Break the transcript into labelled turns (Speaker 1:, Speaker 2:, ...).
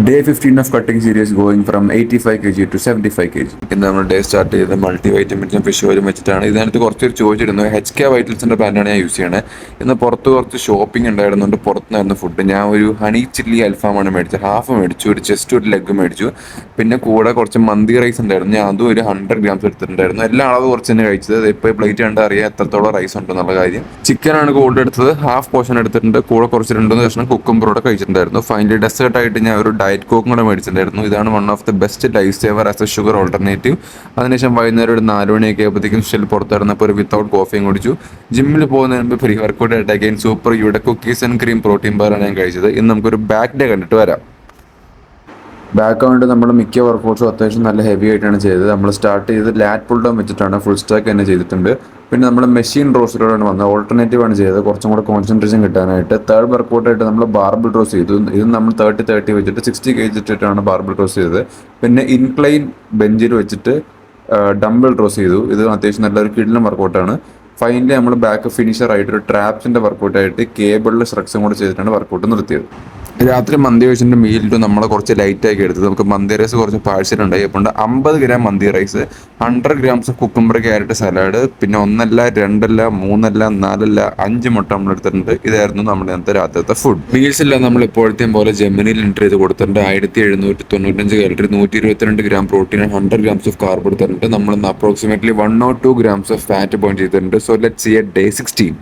Speaker 1: Day 15 of cutting series going from 85 kg to 75 kg. ഇന്ന് നമ്മൾ day start ചെയ്ത് multi വൈറ്റമിൻസും fish ഓയിലും വെച്ചിട്ടാണ്. ഇതിനകത്ത് കുറച്ചൊരു ചോദിച്ചിരുന്നു. HK വൈറ്റൽസിന്റെ ബ്രാൻഡാണ് ഞാൻ യൂസ് ചെയ്യണത്. ഇന്ന് പുറത്ത് കുറച്ച് ഷോപ്പിംഗ് ഉണ്ടായിരുന്നുകൊണ്ട് പുറത്തുനിന്നായിരുന്നു ഫുഡ്. ഞാൻ ഒരു ഹണി ചില്ലി അൽഫാമാണ് മേടിച്ചത്. ഹാഫ് മേടിച്ചു, ഒരു ചെസ്റ്റ് ഒരു ലെഗ് മേടിച്ചു. പിന്നെ കൂടെ കുറച്ച് മന്തി റൈസ് ഉണ്ടായിരുന്നു. ഞാൻ അതും ഒരു 100 ഗ്രാംസ് എടുത്തിട്ടുണ്ടായിരുന്നു. എല്ലാ അളവ് കുറച്ച് തന്നെ കഴിച്ചത്. ഇപ്പോൾ പ്ലേറ്റ് കണ്ടാൽ അറിയാം എത്രത്തോളം റൈസ് ഉണ്ടെന്നുള്ള കാര്യം. ചിക്കനാണ് കൂടുതൽ എടുത്തത്, ഹാഫ് പോർഷൻ എടുത്തിട്ടുണ്ട്. കൂടെ കുറച്ച് 2-3 കഷ്ണം കുക്കുംബറോടെ കഴിച്ചിട്ടുണ്ടായിരുന്നു. ഫൈനലി ഡെസേർട്ട് ആയിട്ട് ഞാൻ ഒരു ഡയറ്റ് കോക്കും കൂടെ മേടിച്ചിട്ടുണ്ടായിരുന്നു. ഇതാണ് one of the best life saver as a sugar alternative. അതിനുശേഷം വൈകുന്നേരം ഒരു 4 മണിയൊക്കെ ആയപ്പോഴത്തേക്കും ഷെൽ പുറത്തിറങ്ങുന്നപ്പോൾ ഒരു വിത്തൗട്ട് കോഫിയും കുടിച്ചു. ജിമ്മിൽ പോകുന്നതിന് മുമ്പ് പ്രീ വർക്കൗട്ട് ആയിട്ട് അഗൈൻ സൂപ്പർ യുടെ കുക്കീസ് ആൻഡ് ക്രീം പ്രോട്ടീൻ ബാറാണ് ഞാൻ കഴിച്ചത്. ഇന്ന് നമുക്കൊരു ബാക്ക് ഡേ കണ്ടിട്ട് വരാം. ബാക്ക് ഔണ്ട് നമ്മൾ മിക്ക വർക്കൗട്ട്സും അത്യാവശ്യം നല്ല ഹെവി ആയിട്ടാണ് ചെയ്തത്. നമ്മൾ സ്റ്റാർട്ട് ചെയ്ത് ലാറ്റ് പുൾ ഡൗൺ വെച്ചിട്ടാണ്, ഫുൾ സ്റ്റാക്ക് തന്നെ ചെയ്തിട്ടുണ്ട്. പിന്നെ നമ്മൾ മെഷീൻ റോസിലൂടെയാണ് വന്നത്, ഓൾട്ടർനേറ്റീവ് ആണ് ചെയ്തത് കുറച്ചും കൂടെ കോൺസെൻട്രേഷൻ കിട്ടാനായിട്ട്. തേർഡ് വർക്കൗട്ടായിട്ട് നമ്മൾ ബാർബിൾ റോസ് ചെയ്തു. ഇത് നമ്മൾ 30 വെച്ചിട്ട് 60 kg ഇട്ടിട്ടാണ് ബാർബിൾ റോസ് ചെയ്തത്. പിന്നെ ഇൻക്ലൈൻ ബെഞ്ചിൽ വെച്ചിട്ട് ഡംബിൾ റോസ് ചെയ്തു. ഇത് അത്യാവശ്യം നല്ലൊരു കിടിലൻ വർക്കൗട്ടാണ്. ഫൈനലി നമ്മൾ ബാക്ക് ഫിനിഷർ ആയിട്ട് ഒരു ട്രാപ്സിന്റെ വർക്കൗട്ടായിട്ട് കേബിളിൽ സ്ട്രക്സും കൂടെ ചെയ്തിട്ടാണ് വർക്കൗട്ട് നിർത്തിയത്. രാത്രി മന്തി റൈസിൻ്റെ മീലിട്ട് നമ്മൾ കുറച്ച് ലൈറ്റാക്കി എടുത്തത്. നമുക്ക് മന്തി റൈസ് കുറച്ച് പാഴ്സൽ ഉണ്ടായി. അപ്പോൾ 50 ഗ്രാം മന്തി rice, 100 grams cucumber carrot salad, പിന്നെ 1 അല്ല 2 അല്ല 3 അല്ല 4 അല്ല 5 മുട്ട നമ്മൾ എടുത്തിട്ടുണ്ട്. ഇതായിരുന്നു നമ്മുടെ ഇന്നത്തെ രാത്രിത്തെ ഫുഡ്. മീൽസ് എല്ലാം നമ്മൾ ഇപ്പോഴത്തെയും പോലെ ജെമിനിയിൽ എൻ്റർ ചെയ്ത് കൊടുത്തിട്ടുണ്ട്. 1795 calorie, 122 gram protein, 100 grams of carb എടുത്തിട്ടുണ്ട്. നമ്മൾ approximately 1 or 2 grams of fat burn ചെയ്തിട്ടുണ്ട്. So let's see at day 16.